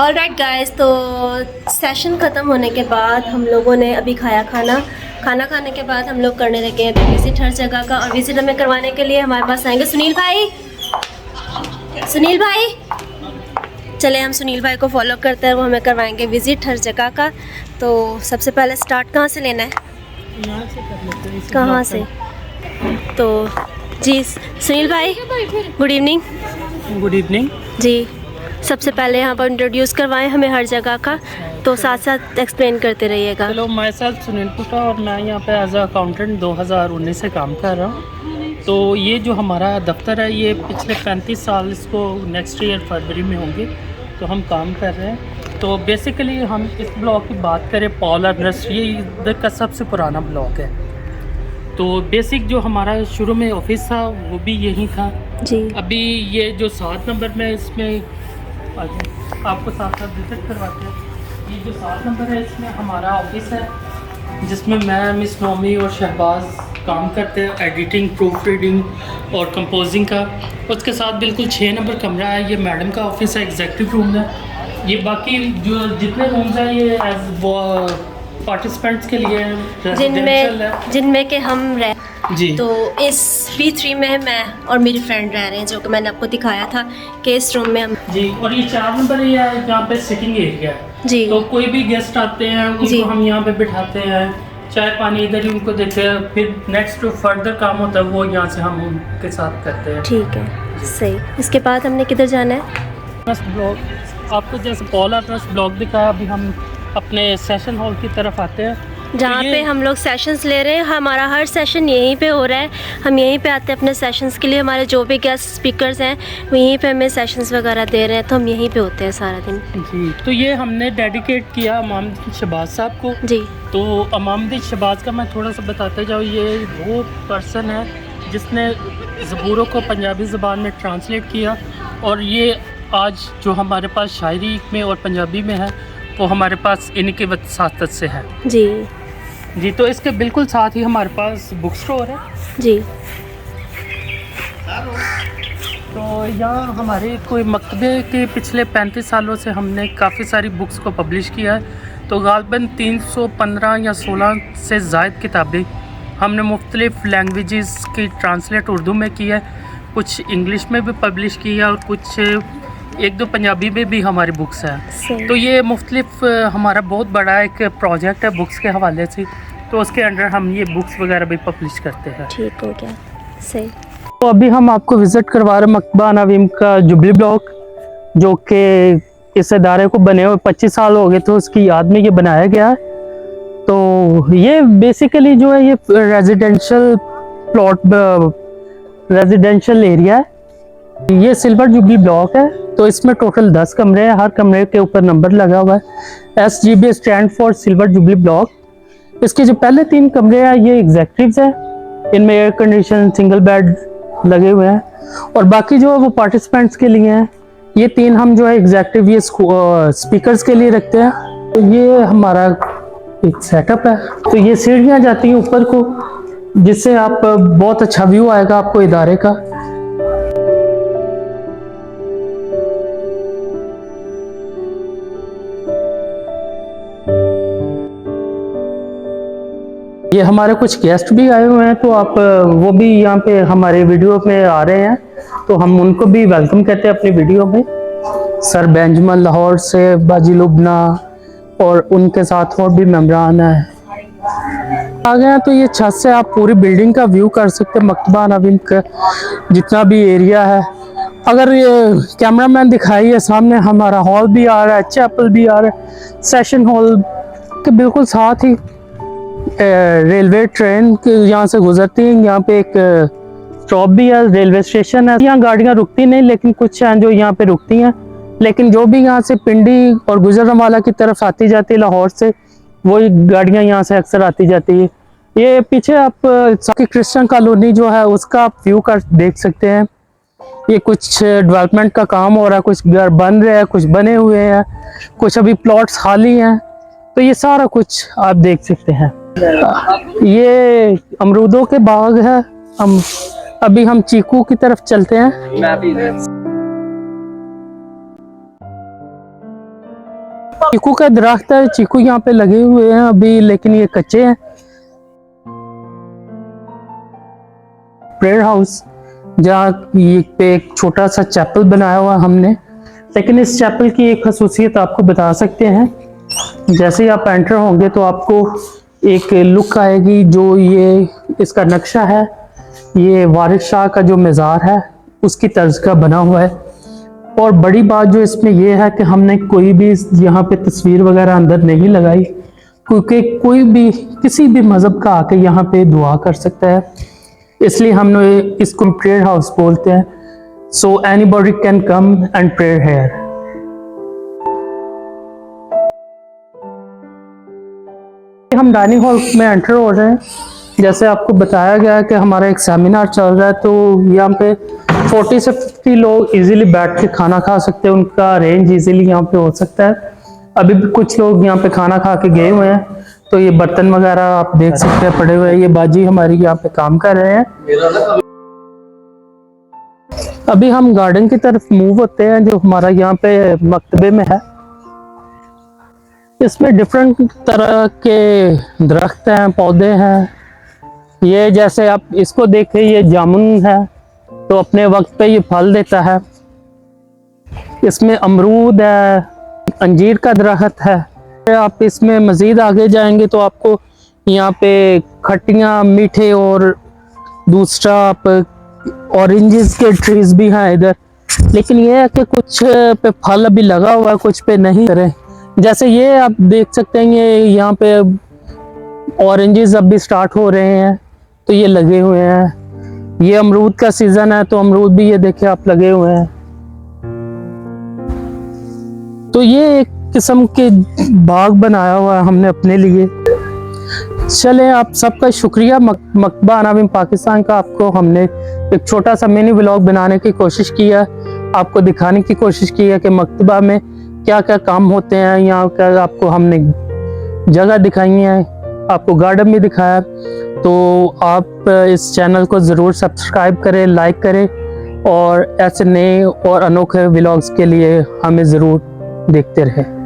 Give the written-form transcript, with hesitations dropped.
All right guys, तो session ख़त्म होने के बाद हम लोगों ने अभी खाया खाना खाने के बाद हम लोग करने लगे अभी विज़िट हर जगह का। और विज़िट हमें करवाने के लिए हमारे पास आएंगे सुनील भाई। चले हम सुनील भाई को फॉलो करते हैं, वो हमें करवाएंगे विज़िट हर जगह का। तो सबसे पहले स्टार्ट कहाँ से लेना है? यहाँ से कर लेते हैं। कहाँ से? तो जी सुनील भाई, गुड इवनिंग। गुड इवनिंग जी। सबसे पहले यहाँ पर इंट्रोड्यूस करवाएं हमें हर जगह का, तो साथ साथ एक्सप्लेन करते रहिएगा। चलो, मैं सेल्फ सुनील पुष्पा और मैं यहाँ पे एज अ अकाउंटेंट 2019 से काम कर रहा हूँ। तो ये जो हमारा दफ्तर है, ये पिछले 35 साल, इसको नेक्स्ट ईयर फरवरी में होंगे, तो हम काम कर रहे हैं। तो बेसिकली हम इस ब्लॉक की बात करें, पॉल अर्नस्ट, ये इधर का सबसे पुराना ब्लॉक है। तो बेसिक जो हमारा शुरू में ऑफिस था वो भी यही था जी। अभी ये जो 7 नंबर में, इसमें आपको साथ साथ विजिट करवाते हैं। ये जो 7 नंबर है, इसमें हमारा ऑफिस है, जिसमें मैं, मिस नोमी और शहबाज काम करते हैं, एडिटिंग, प्रूफ रीडिंग और कंपोजिंग का। उसके साथ बिल्कुल 6 नंबर कमरा है, ये मैडम का ऑफिस है, एग्जेक्टिव रूम है। ये बाकी जो जितने रूम्स हैं ये एज वो पार्टिसिपेंट्स के लिए रेजिडेंशियल है, जिनमें के हम रह जी। तो इस B3 में मैं और मेरी फ्रेंड रह रहे हैं, जो कि मैंने आपको दिखाया था कि इस रूम में हम जी। और ये 4 नंबर ये है, जहाँ पे सिटिंग एरिया है जी। तो कोई भी गेस्ट आते हैं उनको हम यहाँ पे बिठाते हैं, चाय पानी इधर ही उनको देते हैं, फिर नेक्स्ट फर्दर काम होता है वो यहाँ से हम उनके साथ करते हैं। ठीक है, सही। इसके बाद हमने किधर जाना है? ब्लॉक आपको जैसे पॉल अर्नस्ट ब्लॉक दिखाया, अभी हम अपने सेशन हॉल की तरफ आते हैं, जहाँ पे हम लोग सेशंस ले रहे हैं। हमारा हर सेशन यहीं पे हो रहा है, हम यहीं पे आते हैं अपने सेशंस के लिए। हमारे जो भी गेस्ट स्पीकर्स हैं वो यहीं पे हमें सेशंस वगैरह दे रहे हैं, तो हम यहीं पे होते हैं सारा दिन जी। तो ये हमने डेडिकेट किया इमामुद्दीन शहबाज साहब को जी। तो इमामुद्दीन शहबाज का मैं थोड़ा सा बताते जाऊँ। ये वो पर्सन है जिसने ज़बूरों को पंजाबी ज़बान में ट्रांसलेट किया, और ये आज जो हमारे पास शायरी में और पंजाबी में है वो हमारे पास इन्हीं के वसातत से है जी। तो इसके बिल्कुल साथ ही हमारे पास बुक स्टोर है जी। तो यहाँ हमारे कोई मकतबे के पिछले 35 सालों से हमने काफ़ी सारी बुक्स को पब्लिश किया है। तो गालबन 315 या 16 से ज़ायद किताबें हमने मुख्तलिफ़ लैंग्वेजेस की ट्रांसलेट उर्दू में की है, कुछ इंग्लिश में भी पब्लिश की है और कुछ 1-2 पंजाबी में भी हमारी बुक्स हैं। तो ये मुख्तलिफ हमारा बहुत बड़ा एक प्रोजेक्ट है बुक्स के हवाले से, तो उसके अंडर हम ये बुक्स वगैरह भी पब्लिश करते हैं। ठीक हो गया, सही। तो अभी हम आपको विज़िट करवा रहे हैं मकतबा नवीम का जुबली ब्लॉक, जो कि इस इदारे को बने हुए 25 साल हो गए, तो उसकी याद में ये बनाया गया है। तो ये बेसिकली जो है ये रेजिडेंशियल प्लॉट, रेजिडेंशियल एरिया है। ये सिल्वर जुबली ब्लॉक है, तो इसमें टोटल 10 कमरे हैं, हर कमरे के ऊपर नंबर लगा हुआ है। SGB stand for silver jubilee block. इसके जो पहले 3 कमरे हैं ये एग्जेक्टिव्स हैं, इनमें एयर कंडीशन सिंगल बेड लगे हुए हैं, और बाकी जो है वो पार्टिसिपेंट्स के लिए हैं। ये 3 हम जो है एग्जेक्टिव ये स्पीकर्स के लिए रखते हैं। तो ये हमारा एक सेटअप है। तो ये सीढ़ियाँ जाती हैं ऊपर को, जिससे आप बहुत अच्छा व्यू आएगा आपको इदारे का। ये हमारे कुछ गेस्ट भी आए हुए हैं, तो आप वो भी यहाँ पे हमारे वीडियो में आ रहे हैं, तो हम उनको भी वेलकम कहते हैं अपनी वीडियो में। सर बेंजामिन लाहौर से, बाजी लुबना और उनके साथ और भी मेम्बरान हैं आ गए हैं। तो ये छत से आप पूरी बिल्डिंग का व्यू कर सकते हैं, मकतबा नवीम का जितना भी एरिया है। अगर ये कैमरामैन दिखाइए, सामने हमारा हॉल भी आ रहा है, चैपल भी आ रहा है। सेशन हॉल के बिल्कुल साथ ही रेलवे ट्रेन यहाँ से गुजरती है। यहाँ पे एक स्टॉप भी है, रेलवे स्टेशन है। यहाँ गाड़ियाँ रुकती नहीं, लेकिन कुछ हैं जो यहाँ पे रुकती हैं। लेकिन जो भी यहाँ से पिंडी और गुजरांवाला की तरफ आती जाती है लाहौर से, वही गाड़ियाँ यहाँ से अक्सर आती जाती है। ये पीछे आप क्रिश्चियन कॉलोनी जो है उसका आप व्यू कर देख सकते हैं। ये कुछ डेवलपमेंट का काम हो रहा है, कुछ घर बन रहे हैं, कुछ बने हुए हैं, कुछ अभी प्लॉट्स खाली हैं। तो ये सारा कुछ आप देख सकते हैं। ये अमरूदों के बाग है। अभी हम चीकू की तरफ चलते हैं। चीकू का दरख्त है, चीकू यहाँ पे लगे हुए हैं अभी, लेकिन ये कच्चे हैं। प्रेयर हाउस, जहाँ ये पे एक छोटा सा चैपल बनाया हुआ हमने, लेकिन इस चैपल की एक खसूसियत आपको बता सकते हैं। जैसे ही आप एंटर होंगे तो आपको एक लुक आएगी, जो ये इसका नक्शा है, ये वारिस शाह का जो मज़ार है उसकी तर्ज का बना हुआ है। और बड़ी बात जो इसमें ये है कि हमने कोई भी यहाँ पे तस्वीर वगैरह अंदर नहीं लगाई, क्योंकि कोई भी किसी भी मज़हब का आके यहाँ पे दुआ कर सकता है, इसलिए हमने इसको प्रेयर हाउस बोलते हैं। So anybody can come and prayer here. हम डाइनिंग हॉल में एंटर हो रहे हैं। जैसे आपको बताया गया है कि हमारा एक सेमिनार चल रहा है, तो यहाँ पे 40 से 50 लोग इजीली बैठ के खाना खा सकते हैं, उनका रेंज इजीली यहाँ पे हो सकता है। अभी भी कुछ लोग यहाँ पे खाना खा के गए हुए हैं, तो ये बर्तन वगैरह आप देख सकते हैं पड़े हुए हैं। ये बाजी हमारी यहाँ पे काम कर रहे हैं। अभी हम गार्डन की तरफ मूव होते हैं, जो हमारा यहाँ पे मकतबे में है। इसमें डिफरेंट तरह के दरख्त हैं, पौधे हैं। ये जैसे आप इसको देखें, ये जामुन है, तो अपने वक्त पे ये फल देता है। इसमें अमरूद है, अंजीर का दरख्त है। आप इसमें मज़ीद आगे जाएंगे तो आपको यहाँ पे खट्टियाँ, मीठे और दूसरा आप ऑरेंजेस के ट्रीज भी हैं इधर। लेकिन ये है कि कुछ पे फल अभी लगा हुआ है, कुछ पे नहीं करे। जैसे ये आप देख सकते हैं, ये यहाँ पे ऑरेंजेस अब भी स्टार्ट हो रहे हैं, तो ये लगे हुए हैं। ये अमरूद का सीजन है, तो अमरूद भी ये देखे आप लगे हुए हैं। तो ये एक किस्म के बाग बनाया हुआ है हमने अपने लिए। चले, आप सबका शुक्रिया। मकतबा अनाविम पाकिस्तान का आपको हमने एक छोटा सा मिनी व्लॉग बनाने की कोशिश की है, आपको दिखाने की कोशिश की है कि मकतबा में क्या क्या काम होते हैं। यहाँ का आपको हमने जगह दिखाई है, आपको गार्डन भी दिखाया। तो आप इस चैनल को ज़रूर सब्सक्राइब करें, लाइक करें, और ऐसे नए और अनोखे व्लॉग्स के लिए हमें ज़रूर देखते रहें।